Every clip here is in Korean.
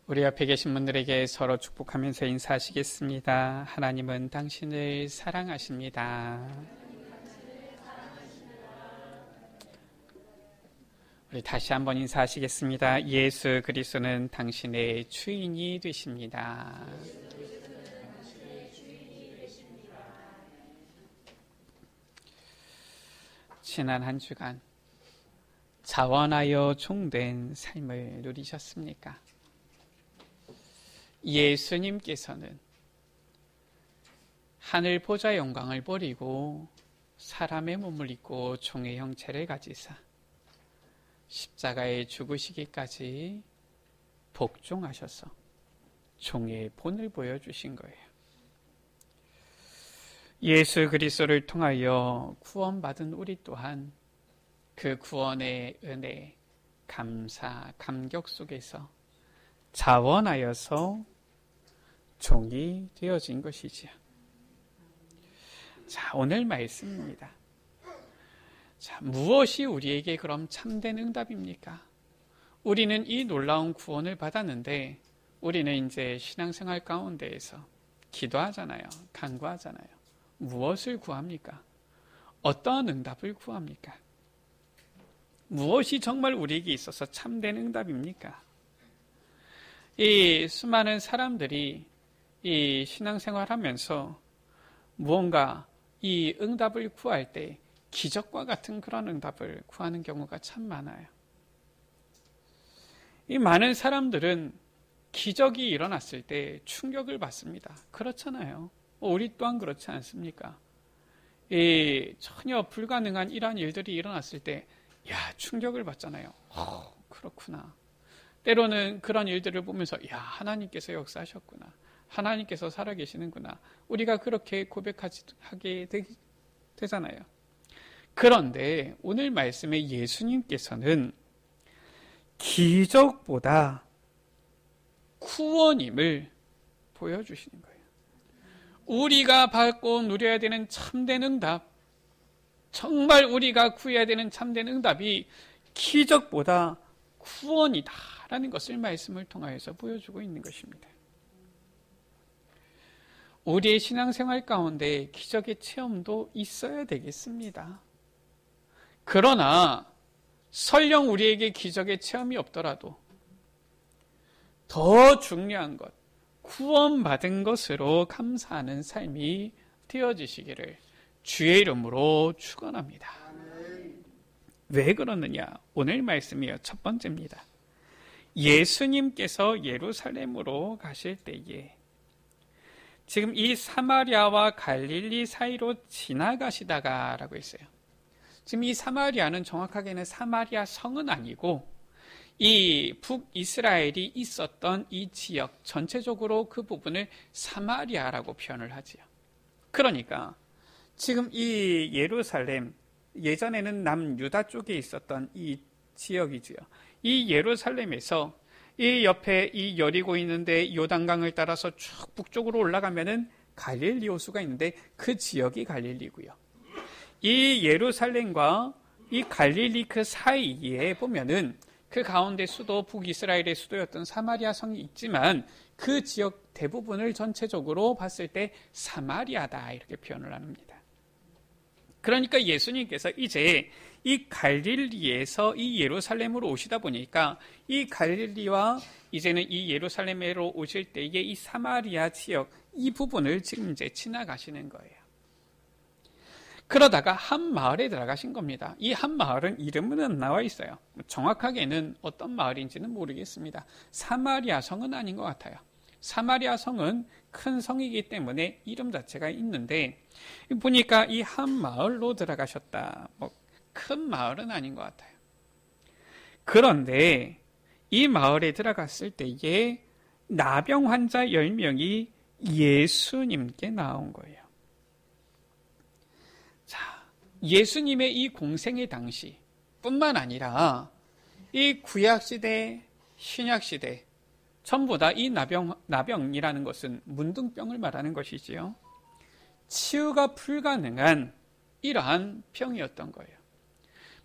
우리 옆에 계신 분들에게 서로 축복하면서 인사하시겠습니다. 하나님은 당신을 사랑하십니다. 우리 다시 한번 인사하시겠습니다. 예수 그리스도는 당신의 주인이 되십니다. 지난 한 주간 자원하여 종된 삶을 누리셨습니까? 예수님께서는 하늘 보좌 영광을 버리고 사람의 몸을 입고 종의 형체를 가지사 십자가에 죽으시기까지 복종하셔서 종의 본을 보여주신 거예요. 예수 그리스도를 통하여 구원받은 우리 또한 그 구원의 은혜, 감사, 감격 속에서 자원하여서 종이 되어진 것이지요. 자, 오늘 말씀입니다. 자, 무엇이 우리에게 그럼 참된 응답입니까? 우리는 이 놀라운 구원을 받았는데 우리는 이제 신앙생활 가운데에서 기도하잖아요. 간구하잖아요. 무엇을 구합니까? 어떠한 응답을 구합니까? 무엇이 정말 우리에게 있어서 참된 응답입니까? 이 수많은 사람들이 이 신앙생활 하면서 무언가 이 응답을 구할 때 기적과 같은 그런 응답을 구하는 경우가 참 많아요. 이 많은 사람들은 기적이 일어났을 때 충격을 받습니다. 그렇잖아요. 우리 또한 그렇지 않습니까? 이 전혀 불가능한 이러한 일들이 일어났을 때 충격을 받잖아요. 그렇구나. 때로는 그런 일들을 보면서 하나님께서 역사하셨구나. 하나님께서 살아계시는구나. 우리가 그렇게 고백하게 되잖아요. 그런데 오늘 말씀에 예수님께서는 기적보다 구원임을 보여주시는 거예요. 우리가 받고 누려야 되는 참된 응답, 정말 우리가 구해야 되는 참된 응답이 기적보다 구원이다라는 것을 말씀을 통하여서 보여주고 있는 것입니다. 우리의 신앙생활 가운데 기적의 체험도 있어야 되겠습니다. 그러나 설령 우리에게 기적의 체험이 없더라도 더 중요한 것, 구원받은 것으로 감사하는 삶이 되어지시기를 주의 이름으로 축원합니다. 왜 그러느냐? 오늘 말씀이요. 첫 번째입니다. 예수님께서 예루살렘으로 가실 때에 지금 이 사마리아와 갈릴리 사이로 지나가시다가 라고 했어요. 지금 이 사마리아는 정확하게는 사마리아 성은 아니고 이 북이스라엘이 있었던 이 지역 전체적으로 그 부분을 사마리아라고 표현을 하지요. 그러니까 지금 이 예루살렘, 예전에는 남유다 쪽에 있었던 이 지역이지요. 이 예루살렘에서 이 옆에 이 여리고 있는데 요단강을 따라서 쭉 북쪽으로 올라가면은 갈릴리 호수가 있는데 그 지역이 갈릴리고요. 이 예루살렘과 이 갈릴리 그 사이에 보면은 그 가운데 수도 북이스라엘의 수도였던 사마리아 성이 있지만 그 지역 대부분을 전체적으로 봤을 때 사마리아다 이렇게 표현을 합니다. 그러니까 예수님께서 이제 이 갈릴리에서 이 예루살렘으로 오시다 보니까 이 갈릴리와 이제는 이 예루살렘으로 오실 때에 이 사마리아 지역 이 부분을 지금 이제 지나가시는 거예요. 그러다가 한 마을에 들어가신 겁니다. 이 한 마을은 이름은 안 나와 있어요. 정확하게는 어떤 마을인지는 모르겠습니다. 사마리아 성은 아닌 것 같아요. 사마리아 성은 큰 성이기 때문에 이름 자체가 있는데 보니까 이 한 마을로 들어가셨다. 큰 마을은 아닌 것 같아요. 그런데 이 마을에 들어갔을 때에 나병 환자 10명이 예수님께 나온 거예요. 자, 예수님의 이 공생의 당시 뿐만 아니라 이 구약시대, 신약시대 전부 다 이 나병이라는 것은 문둥병을 말하는 것이지요. 치유가 불가능한 이러한 병이었던 거예요.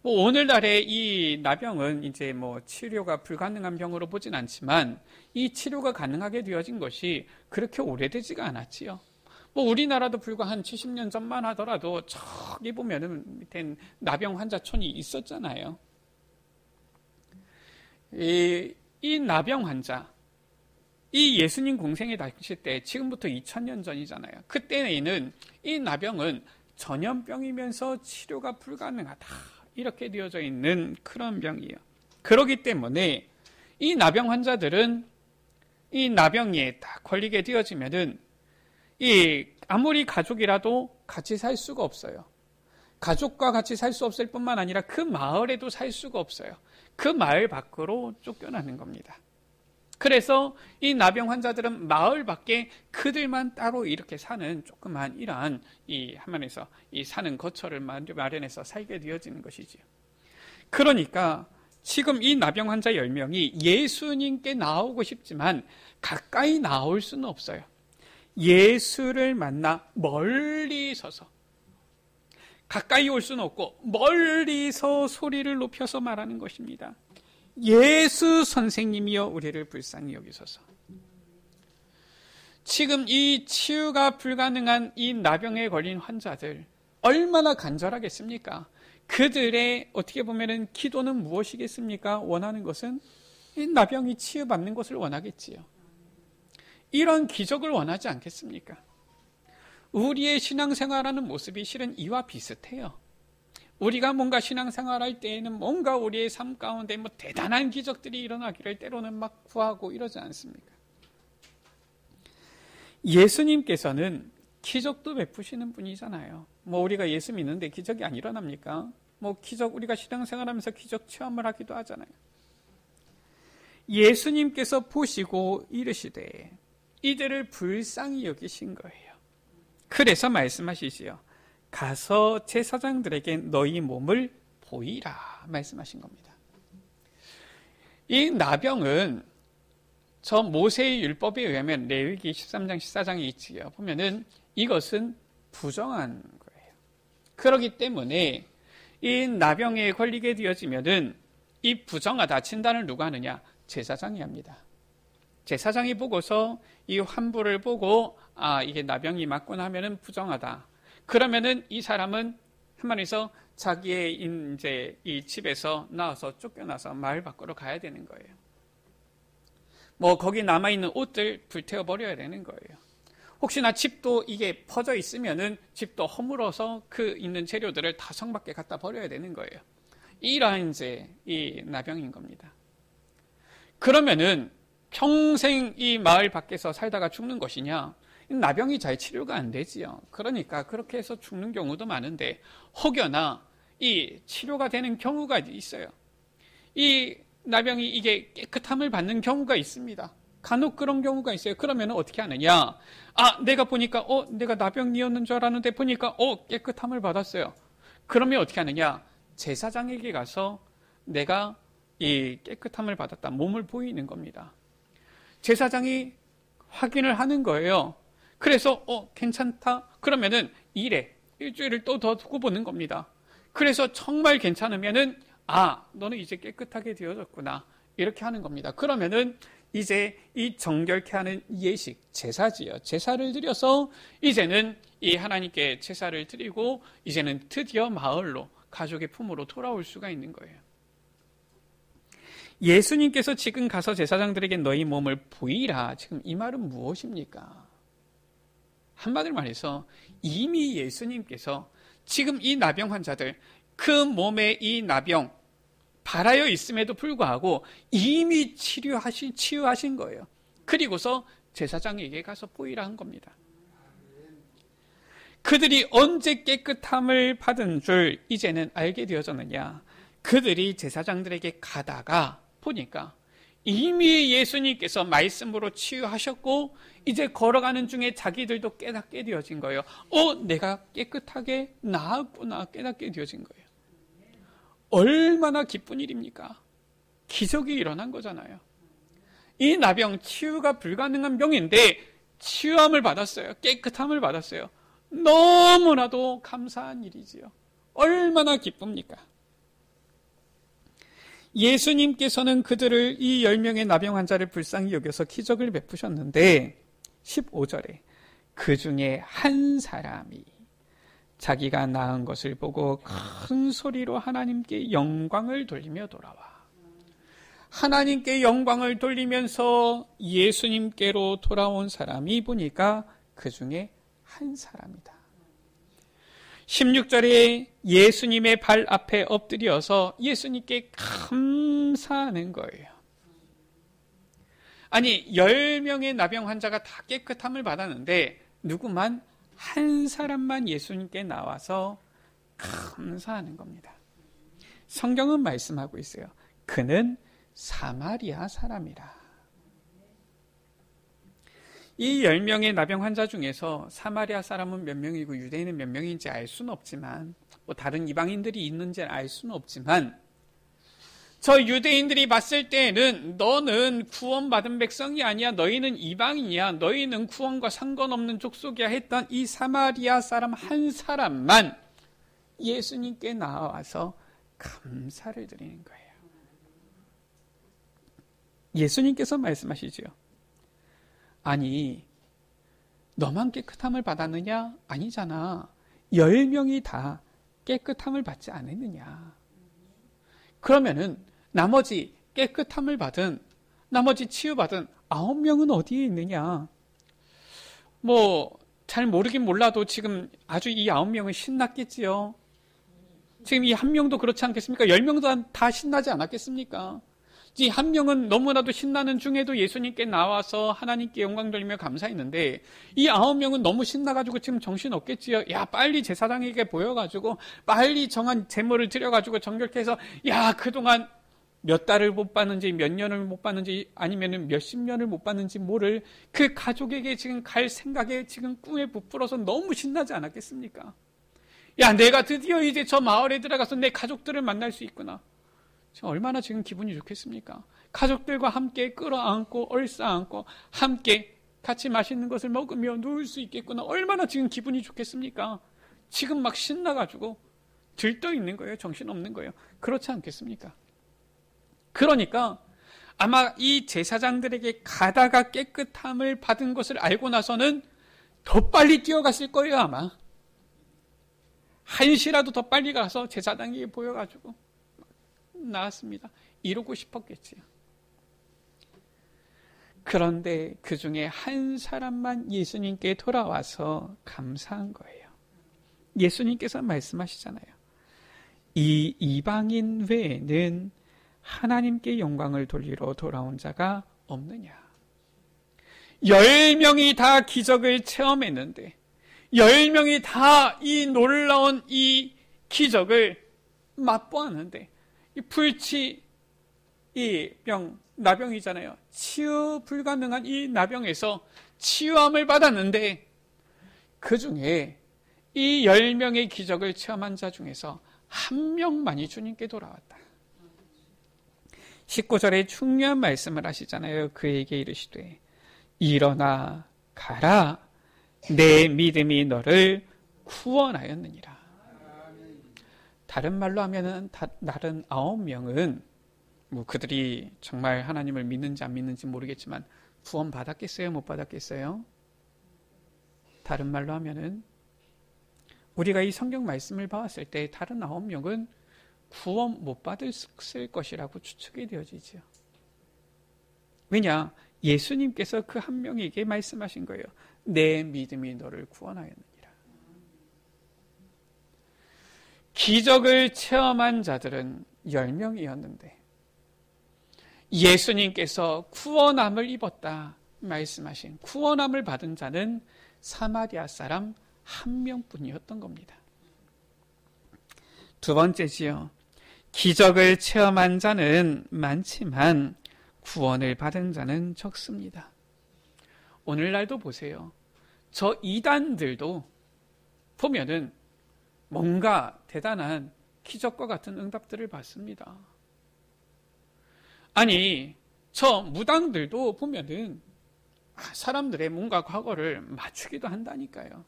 뭐 오늘날의 이 나병은 이제 뭐 치료가 불가능한 병으로 보진 않지만 이 치료가 가능하게 되어진 것이 그렇게 오래되지가 않았지요. 뭐 우리나라도 불과 한 70년 전만 하더라도 저기 보면은 밑에 나병 환자촌이 있었잖아요. 이 나병 환자, 이 예수님 공생에 당시 때 지금부터 2000년 전이잖아요. 그때에는 이 나병은 전염병이면서 치료가 불가능하다 이렇게 되어져 있는 그런 병이에요. 그렇기 때문에 이 나병 환자들은 이 나병에 다 걸리게 되어지면은 이 아무리 가족이라도 같이 살 수가 없어요. 가족과 같이 살 수 없을 뿐만 아니라 그 마을에도 살 수가 없어요. 그 마을 밖으로 쫓겨나는 겁니다. 그래서 이 나병 환자들은 마을 밖에 그들만 따로 이렇게 사는 조그만 이러한 이 한면에서 이 사는 거처를 마련해서 살게 되어지는 것이지요. 그러니까 지금 이 나병 환자 10명이 예수님께 나오고 싶지만 가까이 나올 수는 없어요. 예수를 만나 멀리 서서, 가까이 올 수는 없고 멀리서 소리를 높여서 말하는 것입니다. 예수 선생님이여 우리를 불쌍히 여기소서. 지금 이 치유가 불가능한 이 나병에 걸린 환자들 얼마나 간절하겠습니까? 그들의 어떻게 보면은 기도는 무엇이겠습니까? 원하는 것은 이 나병이 치유받는 것을 원하겠지요. 이런 기적을 원하지 않겠습니까? 우리의 신앙생활하는 모습이 실은 이와 비슷해요. 우리가 뭔가 신앙생활할 때에는 뭔가 우리의 삶 가운데 뭐 대단한 기적들이 일어나기를 때로는 막 구하고 이러지 않습니까? 예수님께서는 기적도 베푸시는 분이잖아요. 뭐 우리가 예수 믿는데 기적이 안 일어납니까? 뭐 기적, 우리가 신앙생활하면서 기적 체험을 하기도 하잖아요. 예수님께서 보시고 이르시되 이들을 불쌍히 여기신 거예요. 그래서 말씀하시지요. 가서 제사장들에게 너희 몸을 보이라 말씀하신 겁니다. 이 나병은 저 모세의 율법에 의하면 레위기 13장 14장에 있지요. 보면은 이것은 부정한 거예요. 그렇기 때문에 이 나병에 걸리게 되어지면은 이 부정하다 진단을 누가 하느냐? 제사장이 합니다. 제사장이 보고서 이 환부를 보고 이게 나병이 맞구나 하면은 부정하다. 그러면은 이 사람은 한마디에서 자기의 이제 이 집에서 나와서 쫓겨나서 마을 밖으로 가야 되는 거예요. 뭐 거기 남아있는 옷들 불태워 버려야 되는 거예요. 혹시나 집도 이게 퍼져 있으면은 집도 허물어서 그 있는 재료들을 다 성 밖에 갖다 버려야 되는 거예요. 이러한 이제 이 나병인 겁니다. 그러면은 평생 이 마을 밖에서 살다가 죽는 것이냐? 나병이 잘 치료가 안 되지요. 그러니까 그렇게 해서 죽는 경우도 많은데 혹여나 이 치료가 되는 경우가 있어요. 이 나병이 이게 깨끗함을 받는 경우가 있습니다. 간혹 그런 경우가 있어요. 그러면 어떻게 하느냐? 내가 보니까 내가 나병이었는 줄 알았는데 보니까 깨끗함을 받았어요. 그러면 어떻게 하느냐? 제사장에게 가서 내가 이 깨끗함을 받았다. 몸을 보이는 겁니다. 제사장이 확인을 하는 거예요. 그래서 괜찮다. 그러면은 일주일을 또 더 두고 보는 겁니다. 그래서 정말 괜찮으면은 너는 이제 깨끗하게 되어졌구나. 이렇게 하는 겁니다. 그러면은 이제 이 정결케 하는 예식, 제사지요. 제사를 드려서 이제는 이 하나님께 제사를 드리고 이제는 드디어 마을로 가족의 품으로 돌아올 수가 있는 거예요. 예수님께서 지금 가서 제사장들에게 너희 몸을 보이라. 지금 이 말은 무엇입니까? 한마디로 말해서 이미 예수님께서 지금 이 나병 환자들 그 몸에 이 나병 발하여 있음에도 불구하고 이미 치유하신 거예요. 그리고서 제사장에게 가서 보이라 한 겁니다. 그들이 언제 깨끗함을 받은 줄 이제는 알게 되어졌느냐? 그들이 제사장들에게 가다가 보니까 이미 예수님께서 말씀으로 치유하셨고 이제 걸어가는 중에 자기들도 깨닫게 되어진 거예요. 내가 깨끗하게 나았구나 깨닫게 되어진 거예요. 얼마나 기쁜 일입니까? 기적이 일어난 거잖아요. 이 나병 치유가 불가능한 병인데 치유함을 받았어요. 깨끗함을 받았어요. 너무나도 감사한 일이지요. 얼마나 기쁩니까? 예수님께서는 그들을 이 10명의 나병 환자를 불쌍히 여겨서 기적을 베푸셨는데 15절에 그 중에 한 사람이 자기가 나은 것을 보고 큰 소리로 하나님께 영광을 돌리며 돌아와. 하나님께 영광을 돌리면서 예수님께로 돌아온 사람이 보니까 그 중에 한 사람이다. 16절에 예수님의 발 앞에 엎드려서 예수님께 감사하는 거예요. 아니 10명의 나병 환자가 다 깨끗함을 받았는데 누구만 한 사람만 예수님께 나와서 감사하는 겁니다. 성경은 말씀하고 있어요. 그는 사마리아 사람이라. 이 10명의 나병 환자 중에서 사마리아 사람은 몇 명이고 유대인은 몇 명인지 알 수는 없지만, 뭐 다른 이방인들이 있는지 알 수는 없지만, 저 유대인들이 봤을 때에는 너는 구원받은 백성이 아니야, 너희는 이방인이야, 너희는 구원과 상관없는 족속이야 했던 이 사마리아 사람 한 사람만 예수님께 나와서 감사를 드리는 거예요. 예수님께서 말씀하시죠. 아니, 너만 깨끗함을 받았느냐? 아니잖아. 10명이 다 깨끗함을 받지 않았느냐? 그러면은 나머지 깨끗함을 받은, 나머지 치유받은 9명은 어디에 있느냐? 뭐 잘 모르긴 몰라도 지금 아주 이 9명은 신났겠지요. 지금 이 한 명도 그렇지 않겠습니까? 10명도 다 신나지 않았겠습니까? 이 한 명은 너무나도 신나는 중에도 예수님께 나와서 하나님께 영광 돌리며 감사했는데, 이 9명은 너무 신나가지고 지금 정신 없겠지요. 야, 빨리 제사장에게 보여가지고 빨리 정한 제물을 드려가지고 정결케 해서, 야, 그동안 몇 달을 못 봤는지 몇 년을 못 봤는지 아니면 몇십 년을 못 봤는지 모를 그 가족에게 지금 갈 생각에 지금 꿈에 부풀어서 너무 신나지 않았겠습니까? 야, 내가 드디어 이제 저 마을에 들어가서 내 가족들을 만날 수 있구나. 얼마나 지금 기분이 좋겠습니까? 가족들과 함께 끌어안고 얼싸안고 함께 같이 맛있는 것을 먹으며 누울 수 있겠구나. 얼마나 지금 기분이 좋겠습니까? 지금 막 신나가지고 들떠 있는 거예요. 정신없는 거예요. 그렇지 않겠습니까? 그러니까 아마 이 제사장들에게 가다가 깨끗함을 받은 것을 알고 나서는 더 빨리 뛰어갔을 거예요. 아마 한시라도 더 빨리 가서 제사장에게 보여가지고 나왔습니다. 이루고 싶었겠지요. 그런데 그 중에 한 사람만 예수님께 돌아와서 감사한 거예요. 예수님께서 말씀하시잖아요. 이 이방인 외에는 하나님께 영광을 돌리러 돌아온 자가 없느냐. 10명이 다 기적을 체험했는데 10명이 다 이 놀라운 이 기적을 맛보았는데 이 불치, 이 병, 나병이잖아요. 치유 불가능한 이 나병에서 치유함을 받았는데 그 중에 이 10명의 기적을 체험한 자 중에서 한 명만이 주님께 돌아왔다. 19절에 중요한 말씀을 하시잖아요. 그에게 이르시되 일어나 가라, 내 믿음이 너를 구원하였느니라. 다른 말로 하면은 다른 9명은 뭐 그들이 정말 하나님을 믿는지 안 믿는지 모르겠지만 구원 받았겠어요? 못 받았겠어요? 다른 말로 하면은 우리가 이 성경 말씀을 봤을 때 다른 9명은 구원 못 받았을 것이라고 추측이 되어지죠. 왜냐? 예수님께서 그 한 명에게 말씀하신 거예요. 내 믿음이 너를 구원하였느니라. 기적을 체험한 자들은 10명이었는데 예수님께서 구원함을 입었다 말씀하신 구원함을 받은 자는 사마리아 사람 한 명뿐이었던 겁니다. 두 번째지요. 기적을 체험한 자는 많지만 구원을 받은 자는 적습니다. 오늘날도 보세요. 저 이단들도 보면은 뭔가 대단한 기적과 같은 응답들을 받습니다. 아니, 저 무당들도 보면은 사람들의 뭔가 과거를 맞추기도 한다니까요.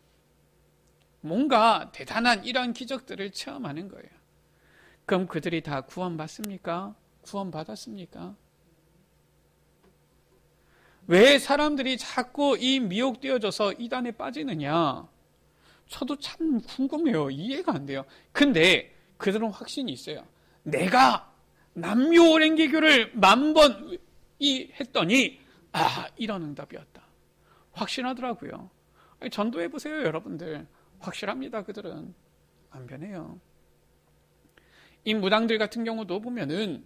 뭔가 대단한 이러한 기적들을 체험하는 거예요. 그럼 그들이 다 구원받습니까? 구원받았습니까? 왜 사람들이 자꾸 이 미혹되어져서 이단에 빠지느냐? 저도 참 궁금해요. 이해가 안 돼요. 근데 그들은 확신이 있어요. 내가 남묘오랭개교를 10,000번 했더니 이런 응답이었다. 확신하더라고요. 전도해보세요, 여러분들. 확실합니다. 그들은 안 변해요. 이 무당들 같은 경우도 보면은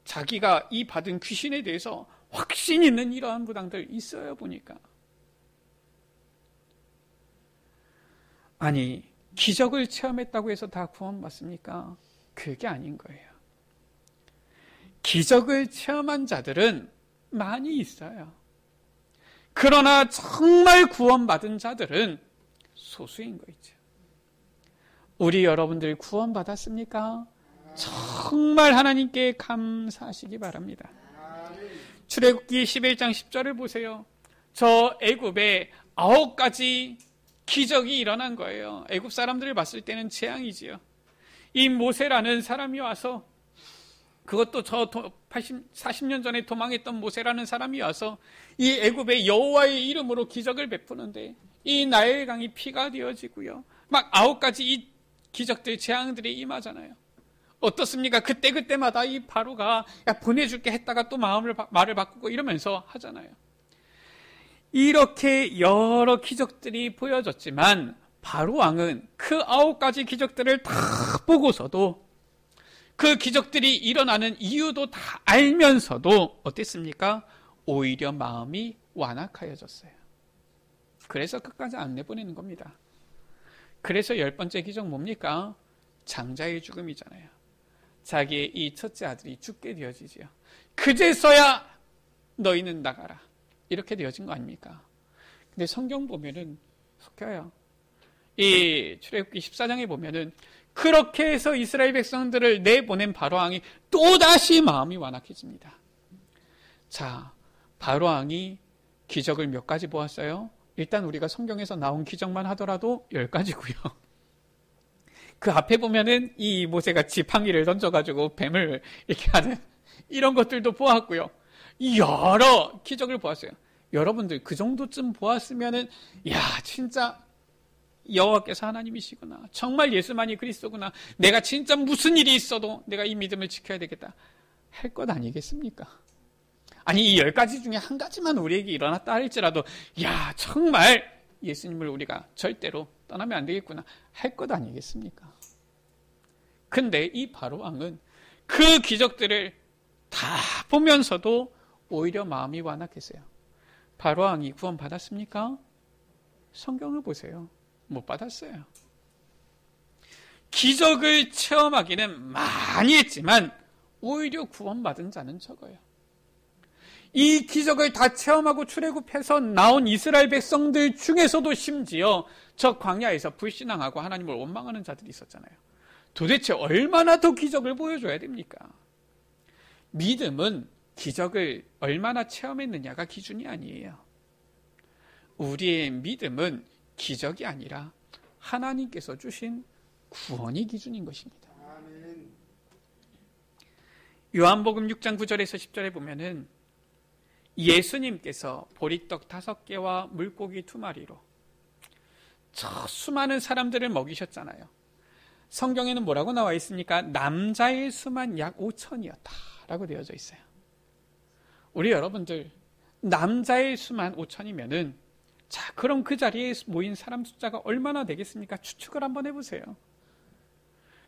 자기가 이 받은 귀신에 대해서 확신 있는 이러한 무당들 있어요, 보니까. 아니, 기적을 체험했다고 해서 다 구원받습니까? 그게 아닌 거예요. 기적을 체험한 자들은 많이 있어요. 그러나 정말 구원받은 자들은 소수인 거 있죠. 우리 여러분들 구원받았습니까? 정말 하나님께 감사하시기 바랍니다. 출애굽기 11장 10절을 보세요. 저 애굽에 9가지 기적이 일어난 거예요. 애굽 사람들을 봤을 때는 재앙이지요. 이 모세라는 사람이 와서, 그것도 40년 전에 도망했던 모세라는 사람이 와서 이 애굽의 여호와의 이름으로 기적을 베푸는데 이 나일강이 피가 되어지고요. 막 9가지 이 기적들, 재앙들이 임하잖아요. 어떻습니까? 그때마다 이 바로가 보내줄게 했다가 또 말을 바꾸고 이러면서 하잖아요. 이렇게 여러 기적들이 보여졌지만 바로 왕은 그 9가지 기적들을 다 보고서도, 그 기적들이 일어나는 이유도 다 알면서도 어땠습니까? 오히려 마음이 완악하여졌어요. 그래서 끝까지 안 내보내는 겁니다. 그래서 10번째 기적 뭡니까? 장자의 죽음이잖아요. 자기의 이 첫째 아들이 죽게 되어지지요. 그제서야 너희는 나가라. 이렇게 되어진 거 아닙니까? 근데 성경 보면은 속여요. 이 출애굽기 14장에 보면은 그렇게 해서 이스라엘 백성들을 내보낸 바로왕이 또다시 마음이 완악해집니다. 자, 바로왕이 기적을 몇 가지 보았어요? 일단 우리가 성경에서 나온 기적만 하더라도 10가지고요. 그 앞에 보면은 이 모세가 지팡이를 던져가지고 뱀을 이렇게 하는 이런 것들도 보았고요. 여러 기적을 보았어요. 여러분들 그 정도쯤 보았으면은, 야, 진짜 여호와께서 하나님이시구나. 정말 예수만이 그리스도구나. 내가 진짜 무슨 일이 있어도 내가 이 믿음을 지켜야 되겠다. 할 것 아니겠습니까? 아니, 이 10가지 중에 한 가지만 우리에게 일어났다 할지라도, 야, 정말 예수님을 우리가 절대로 떠나면 안 되겠구나. 할 것 아니겠습니까? 근데 이 바로왕은 그 기적들을 다 보면서도 오히려 마음이 완악했어요. 바로왕이 구원 받았습니까? 성경을 보세요. 못 받았어요. 기적을 체험하기는 많이 했지만 오히려 구원받은 자는 적어요. 이 기적을 다 체험하고 출애굽해서 나온 이스라엘 백성들 중에서도 심지어 저 광야에서 불신앙하고 하나님을 원망하는 자들이 있었잖아요. 도대체 얼마나 더 기적을 보여줘야 됩니까? 믿음은 기적을 얼마나 체험했느냐가 기준이 아니에요. 우리의 믿음은 기적이 아니라 하나님께서 주신 구원이 기준인 것입니다. 요한복음 6장 9절에서 10절에 보면은 예수님께서 보리떡 5개와 물고기 2마리로 저 수많은 사람들을 먹이셨잖아요. 성경에는 뭐라고 나와 있습니까? 남자의 수만 약 5,000이었다라고 되어져 있어요. 우리 여러분들 남자의 수만 5,000이면은, 자, 그럼 그 자리에 모인 사람 숫자가 얼마나 되겠습니까? 추측을 한번 해보세요.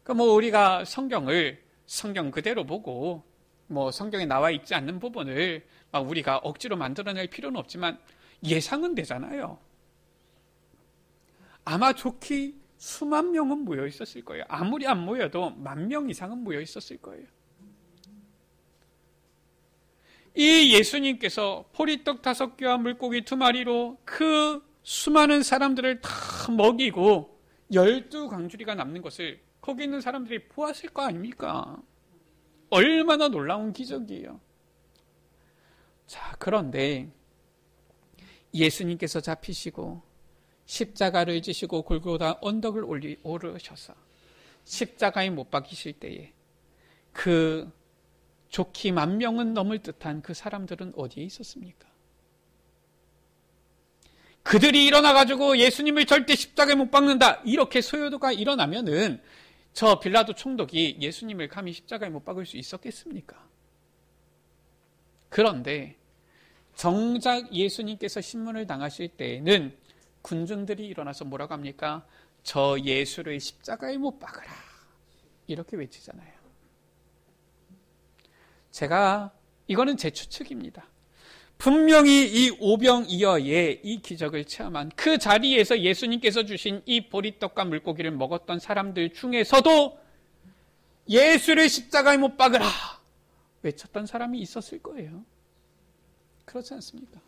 그러니까 우리가 성경 그대로 보고 성경에 나와 있지 않는 부분을 막 우리가 억지로 만들어낼 필요는 없지만 예상은 되잖아요. 아마 좋게 수만 명은 모여 있었을 거예요. 아무리 안 모여도 10,000명 이상은 모여 있었을 거예요. 이 예수님께서 보리떡 5개와 물고기 2마리로 그 수많은 사람들을 다 먹이고 12광주리가 남는 것을 거기 있는 사람들이 보았을 거 아닙니까? 얼마나 놀라운 기적이에요. 자, 그런데 예수님께서 잡히시고 십자가를 지시고 골고다 언덕을 오르셔서 십자가에 못 박히실 때에 그 좋기 10,000명은 넘을 듯한 그 사람들은 어디에 있었습니까? 그들이 일어나가지고 예수님을 절대 십자가에 못 박는다, 이렇게 소요가 일어나면은 저 빌라도 총독이 예수님을 감히 십자가에 못 박을 수 있었겠습니까? 그런데 정작 예수님께서 신문을 당하실 때에는 군중들이 일어나서 뭐라고 합니까? 저 예수를 십자가에 못 박으라, 이렇게 외치잖아요. 이거는 제 추측입니다. 분명히 이 오병이어의 이 기적을 체험한 그 자리에서 예수님께서 주신 이 보리떡과 물고기를 먹었던 사람들 중에서도 예수를 십자가에 못 박으라 외쳤던 사람이 있었을 거예요. 그렇지 않습니까?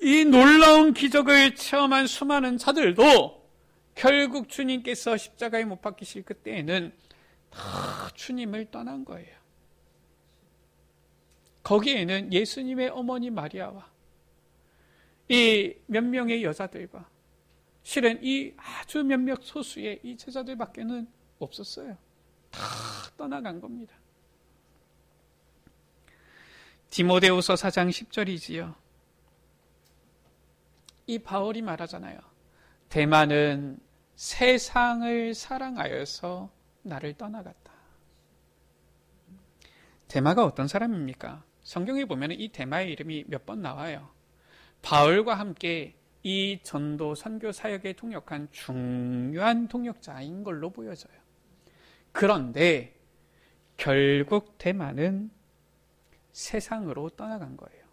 이 놀라운 기적을 체험한 수많은 자들도 결국 주님께서 십자가에 못 박히실 그때에는 다 주님을 떠난 거예요. 거기에는 예수님의 어머니 마리아와 이 몇 명의 여자들과 실은 이 아주 몇몇 소수의 이 제자들밖에는 없었어요. 다 떠나간 겁니다. 디모데후서 4장 10절이지요. 이 바울이 말하잖아요. 데마는 세상을 사랑하여서 나를 떠나갔다. 데마가 어떤 사람입니까? 성경에 보면 이 데마의 이름이 몇 번 나와요. 바울과 함께 이 전도 선교 사역에 통역한 중요한 통역자인 걸로 보여져요. 그런데 결국 데마는 세상으로 떠나간 거예요.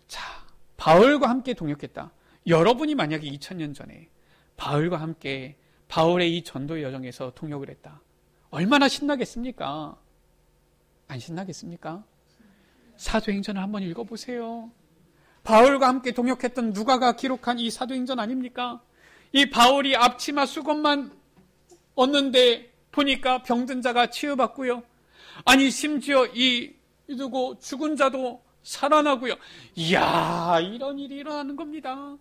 자, 바울과 함께 동역했다. 여러분이 만약에 2000년 전에 바울과 함께 바울의 이 전도 여정에서 통역을 했다. 얼마나 신나겠습니까? 안 신나겠습니까? 사도행전을 한번 읽어보세요. 바울과 함께 동역했던 누가가 기록한 이 사도행전 아닙니까? 이 바울이 앞치마 수건만 얻는데 보니까 병든 자가 치유받고요. 아니 심지어 이 누구 죽은 자도 살아나고요. 이야, 이런 일이 일어나는 겁니다.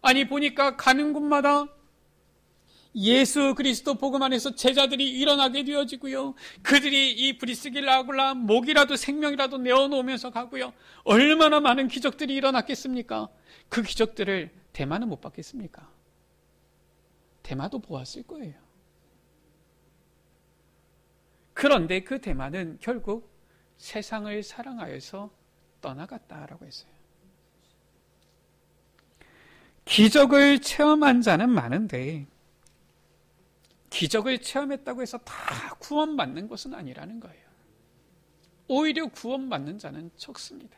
아니 보니까 가는 곳마다 예수 그리스도 복음 안에서 제자들이 일어나게 되어지고요. 그들이 이 브리스길라 아굴라 목이라도 생명이라도 내어놓으면서 가고요. 얼마나 많은 기적들이 일어났겠습니까? 그 기적들을 데마는 못 봤겠습니까? 데마도 보았을 거예요. 그런데 그 데마는 결국 세상을 사랑하여서 떠나갔다라고 했어요. 기적을 체험한 자는 많은데 기적을 체험했다고 해서 다 구원받는 것은 아니라는 거예요. 오히려 구원받는 자는 적습니다.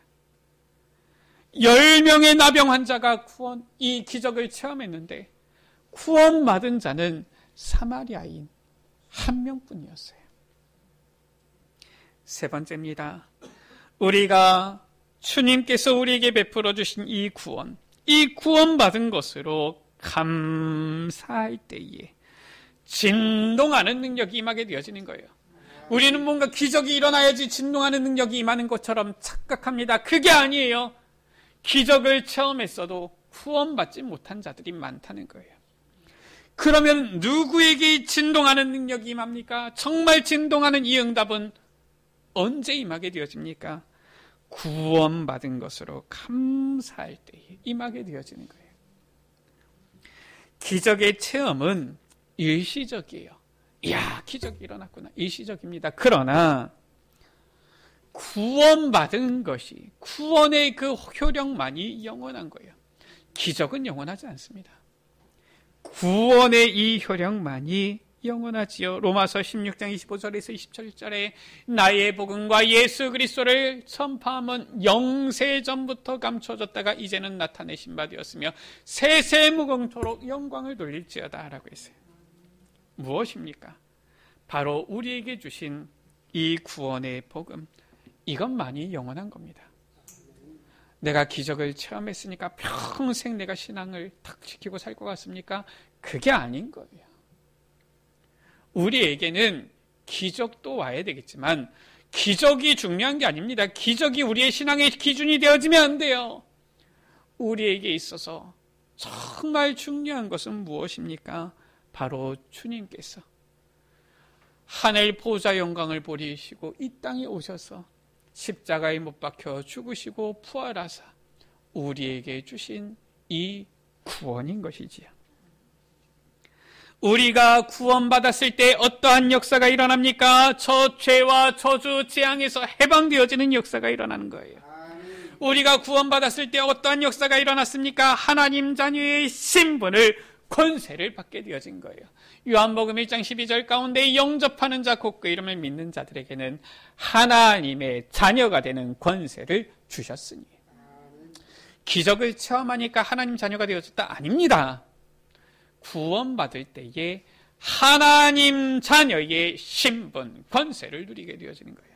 10명의 나병 환자가 이 기적을 체험했는데 구원받은 자는 사마리아인 1명뿐이었어요. 세 번째입니다. 우리가 주님께서 우리에게 베풀어 주신 이 구원받은 것으로 감사할 때에 진동하는 능력이 임하게 되어지는 거예요. 우리는 뭔가 기적이 일어나야지 진동하는 능력이 임하는 것처럼 착각합니다. 그게 아니에요. 기적을 체험했어도 구원받지 못한 자들이 많다는 거예요. 그러면 누구에게 진동하는 능력이 임합니까? 정말 진동하는 이 응답은 언제 임하게 되어집니까? 구원받은 것으로 감사할 때에 임하게 되어지는 거예요. 기적의 체험은 일시적이에요. 이야, 기적이 일어났구나. 일시적입니다. 그러나 구원받은 것이, 구원의 그 효력만이 영원한 거예요. 기적은 영원하지 않습니다. 구원의 이 효력만이 영원하지요. 로마서 16장 25절에서 27절에 나의 복음과 예수 그리스도를 선포함은 영세전부터 감춰졌다가 이제는 나타내신 바 되었으며 세세무궁토록 영광을 돌릴지어다 라고 했어요. 무엇입니까? 바로 우리에게 주신 이 구원의 복음, 이것만이 영원한 겁니다. 내가 기적을 체험했으니까 평생 내가 신앙을 탁 지키고 살 것 같습니까? 그게 아닌 거예요. 우리에게는 기적도 와야 되겠지만 기적이 중요한 게 아닙니다. 기적이 우리의 신앙의 기준이 되어지면 안 돼요. 우리에게 있어서 정말 중요한 것은 무엇입니까? 바로 주님께서 하늘 보좌 영광을 버리시고 이 땅에 오셔서 십자가에 못 박혀 죽으시고 부활하사 우리에게 주신 이 구원인 것이지요. 우리가 구원받았을 때 어떠한 역사가 일어납니까? 저 죄와 저주 재앙에서 해방되어지는 역사가 일어나는 거예요. 우리가 구원받았을 때 어떠한 역사가 일어났습니까? 하나님 자녀의 신분을, 권세를 받게 되어진 거예요. 요한복음 1장 12절 가운데 영접하는 자 곧 그 이름을 믿는 자들에게는 하나님의 자녀가 되는 권세를 주셨으니. 기적을 체험하니까 하나님 자녀가 되어졌다? 아닙니다. 구원받을 때에 하나님 자녀의 신분, 권세를 누리게 되어지는 거예요.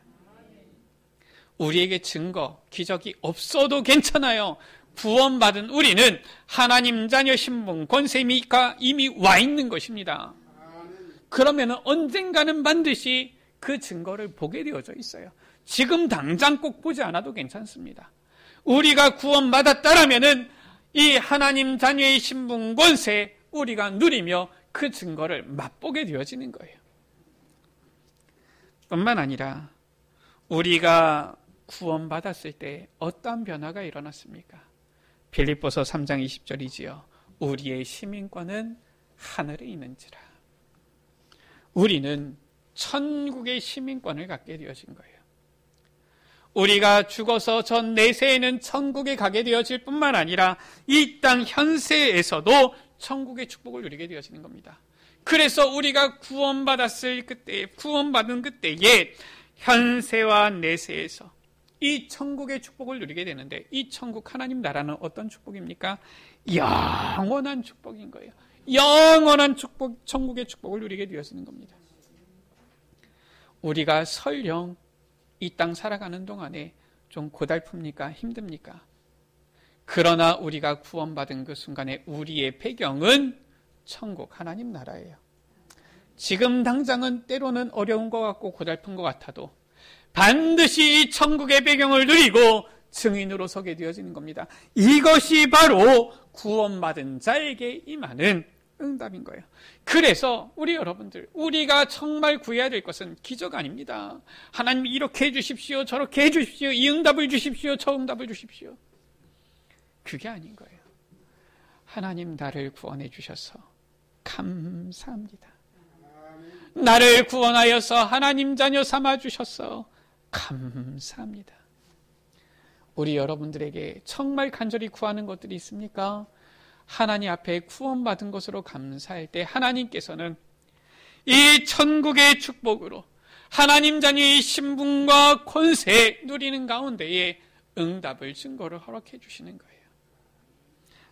우리에게 증거, 기적이 없어도 괜찮아요. 구원받은 우리는 하나님 자녀 신분, 권세가 이미 와 있는 것입니다. 그러면 언젠가는 반드시 그 증거를 보게 되어져 있어요. 지금 당장 꼭 보지 않아도 괜찮습니다. 우리가 구원받았다라면은 이 하나님 자녀의 신분, 권세 우리가 누리며 그 증거를 맛보게 되어지는 거예요. 뿐만 아니라 우리가 구원받았을 때 어떠한 변화가 일어났습니까? 빌립보서 3장 20절이지요. 우리의 시민권은 하늘에 있는지라. 우리는 천국의 시민권을 갖게 되어진 거예요. 우리가 죽어서 전 내세에는 천국에 가게 되어질 뿐만 아니라 이 땅 현세에서도 천국의 축복을 누리게 되어지는 겁니다. 그래서 우리가 구원받은 그때에 현세와 내세에서 이 천국의 축복을 누리게 되는데, 이 천국 하나님 나라는 어떤 축복입니까? 영원한 축복인 거예요. 영원한 축복, 천국의 축복을 누리게 되어지는 겁니다. 우리가 설령 이 땅 살아가는 동안에 좀 고달픕니까? 힘듭니까? 그러나 우리가 구원받은 그 순간에 우리의 배경은 천국 하나님 나라예요. 지금 당장은 때로는 어려운 것 같고 고달픈 것 같아도 반드시 이 천국의 배경을 누리고 증인으로 서게 되어지는 겁니다. 이것이 바로 구원받은 자에게 임하는 응답인 거예요. 그래서 우리 여러분들, 우리가 정말 구해야 될 것은 기적 아닙니다. 하나님 이렇게 해주십시오, 저렇게 해주십시오, 이 응답을 주십시오, 저 응답을 주십시오. 그게 아닌 거예요. 하나님 나를 구원해 주셔서 감사합니다. 나를 구원하여서 하나님 자녀 삼아 주셔서 감사합니다. 우리 여러분들에게 정말 간절히 구하는 것들이 있습니까? 하나님 앞에 구원받은 것으로 감사할 때 하나님께서는 이 천국의 축복으로 하나님 자녀의 신분과 권세 누리는 가운데에 응답을 증거를 허락해 주시는 거예요.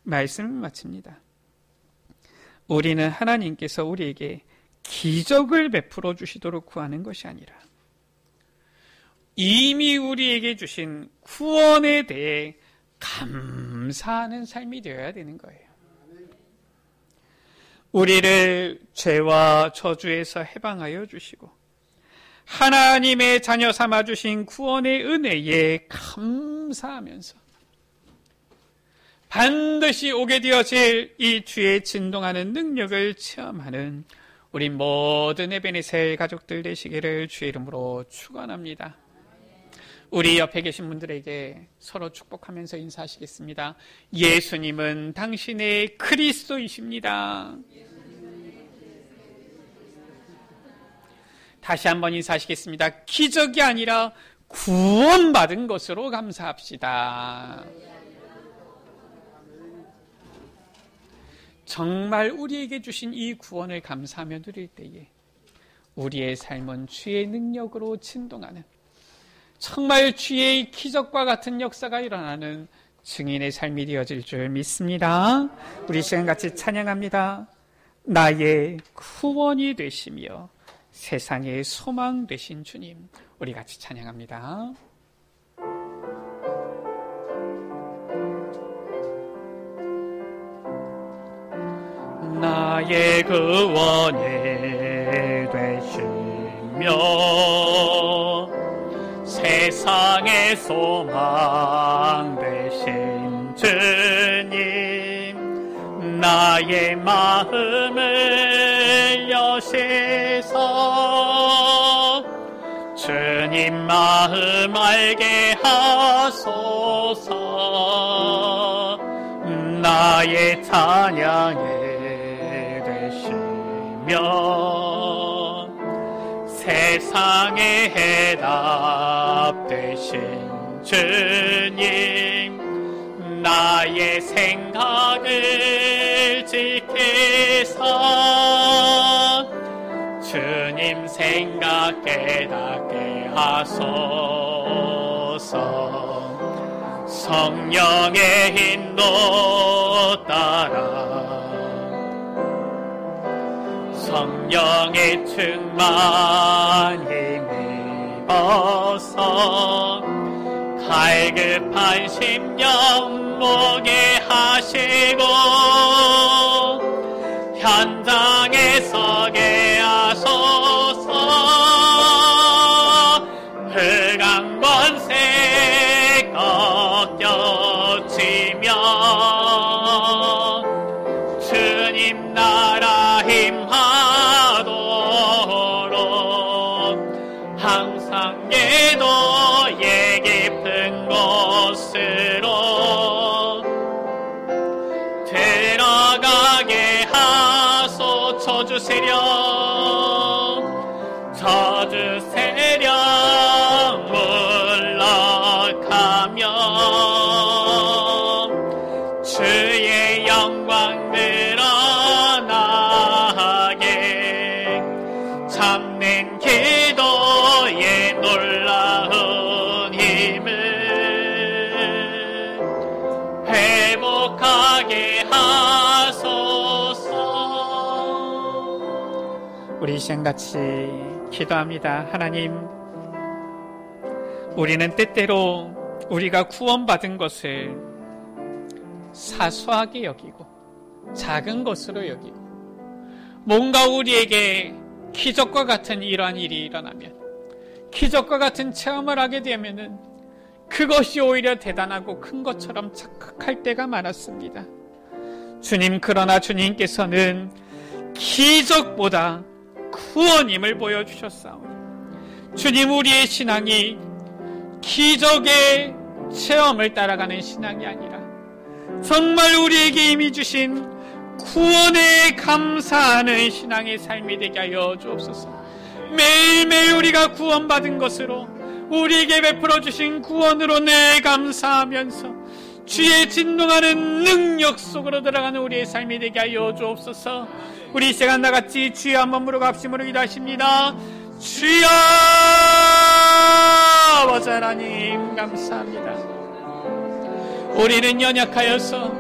말씀을 마칩니다. 우리는 하나님께서 우리에게 기적을 베풀어 주시도록 구하는 것이 아니라 이미 우리에게 주신 구원에 대해 감사하는 삶이 되어야 되는 거예요. 우리를 죄와 저주에서 해방하여 주시고 하나님의 자녀 삼아 주신 구원의 은혜에 감사하면서 반드시 오게 되어질 이 주의 진동하는 능력을 체험하는 우리 모든 에베네셀 가족들 되시기를 주의 이름으로 축원합니다. 우리 옆에 계신 분들에게 서로 축복하면서 인사하시겠습니다. 예수님은 당신의 그리스도이십니다. 다시 한번 인사하시겠습니다. 기적이 아니라 구원받은 것으로 감사합시다. 정말 우리에게 주신 이 구원을 감사하며 누릴 때에 우리의 삶은 주의 능력으로 진동하는, 정말 주의 기적과 같은 역사가 일어나는 증인의 삶이 되어질 줄 믿습니다. 우리 시간 같이 찬양합니다. 나의 구원이 되시며 세상의 소망 되신 주님, 우리 같이 찬양합니다. 나의 구원이 되시며 세상의 소망 되신 주님, 나의 마음을 여시사 주님 마음 알게 하소서. 나의 찬양에 되시며 세상의 해답 되신 주님, 나의 생각을 지키사 주님 생각 깨닫게 하소서. 성령의 인도 따라 성령의 충만 힘입어서 갈급한 심령 모게 하시고 현장에 서게 하소서. 흑암 권세 꺾여지며 주님 나라 힘하도록 항상 예도의 깊은 곳으로 들어가게 하소. 저주 세력 물러가며 주의 영광 드러나게 참는 기도의 놀라운 힘을 회복하게 하소서. 우리 시간같이 기도합니다. 하나님, 우리는 때때로 우리가 구원받은 것을 사소하게 여기고 작은 것으로 여기고 뭔가 우리에게 기적과 같은 이러한 일이 일어나면, 기적과 같은 체험을 하게 되면은 그것이 오히려 대단하고 큰 것처럼 착각할 때가 많았습니다. 주님, 그러나 주님께서는 기적보다 구원임을 보여주셨사오니 주님, 우리의 신앙이 기적의 체험을 따라가는 신앙이 아니라 정말 우리에게 이미 주신 구원에 감사하는 신앙의 삶이 되게 하여 주옵소서. 매일매일 우리가 구원받은 것으로 우리에게 베풀어 주신 구원으로 늘 감사하면서 주의 진동하는 능력 속으로 들어가는 우리의 삶이 되게 하여 주옵소서. 우리 이 시간 나같이 주여 한번 부르갑심으로 기도하십니다. 주여 아버지 하나님, 감사합니다. 우리는 연약하여서,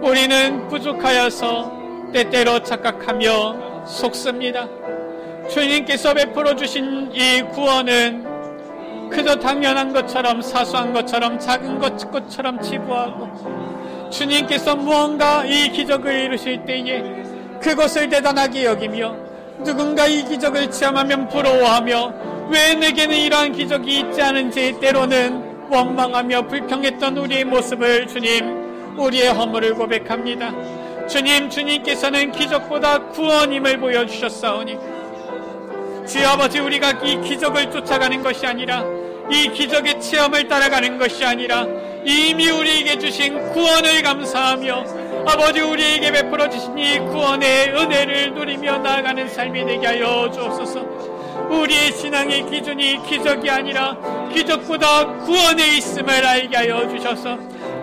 우리는 부족하여서 때때로 착각하며 속습니다. 주님께서 베풀어 주신 이 구원은 그저 당연한 것처럼, 사소한 것처럼, 작은 것처럼 치부하고, 주님께서 무언가 이 기적을 이루실 때에 그것을 대단하게 여기며 누군가 이 기적을 체험하면 부러워하며 왜 내게는 이러한 기적이 있지 않은지 때로는 원망하며 불평했던 우리의 모습을 주님, 우리의 허물을 고백합니다. 주님, 주님께서는 기적보다 구원임을 보여주셨사오니 주여 아버지, 우리가 이 기적을 쫓아가는 것이 아니라, 이 기적의 체험을 따라가는 것이 아니라 이미 우리에게 주신 구원을 감사하며 아버지, 우리에게 베풀어 주신 이 구원의 은혜를 누리며 나아가는 삶이 되게 하여 주옵소서. 우리의 신앙의 기준이 기적이 아니라 기적보다 구원에 있음을 알게 하여 주셔서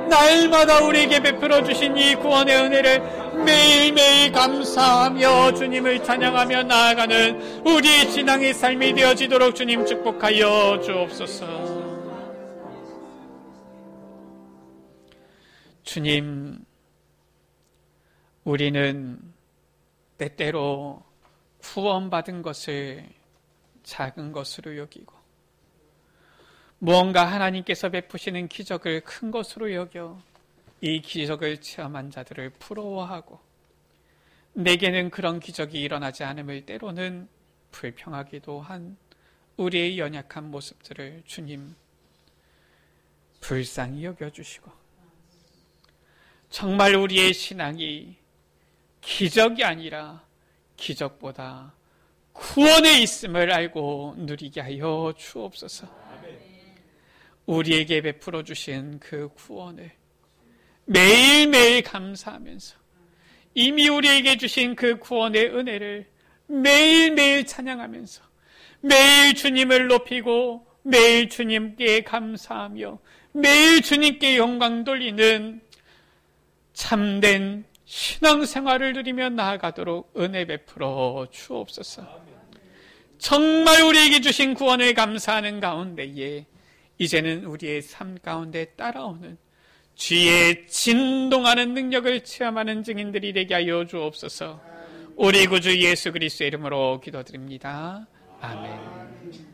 날마다 우리에게 베풀어 주신 이 구원의 은혜를 매일매일 감사하며 주님을 찬양하며 나아가는 우리의 신앙의 삶이 되어지도록 주님 축복하여 주옵소서. 주님, 우리는 때때로 구원받은 것을 작은 것으로 여기고 무언가 하나님께서 베푸시는 기적을 큰 것으로 여겨 이 기적을 체험한 자들을 부러워하고 내게는 그런 기적이 일어나지 않음을 때로는 불평하기도 한 우리의 연약한 모습들을 주님 불쌍히 여겨주시고 정말 우리의 신앙이 기적이 아니라 기적보다 구원에 있음을 알고 누리게 하여 주옵소서. 우리에게 베풀어 주신 그 구원을 매일매일 감사하면서 이미 우리에게 주신 그 구원의 은혜를 매일매일 찬양하면서 매일 주님을 높이고 매일 주님께 감사하며 매일 주님께 영광 돌리는 참된 신앙생활을 누리며 나아가도록 은혜 베풀어 주옵소서. 정말 우리에게 주신 구원을 감사하는 가운데에 이제는 우리의 삶 가운데 따라오는 주의 진동하는 능력을 체험하는 증인들이 되게 하여 주옵소서. 우리 구주 예수 그리스도의 이름으로 기도드립니다. 아멘.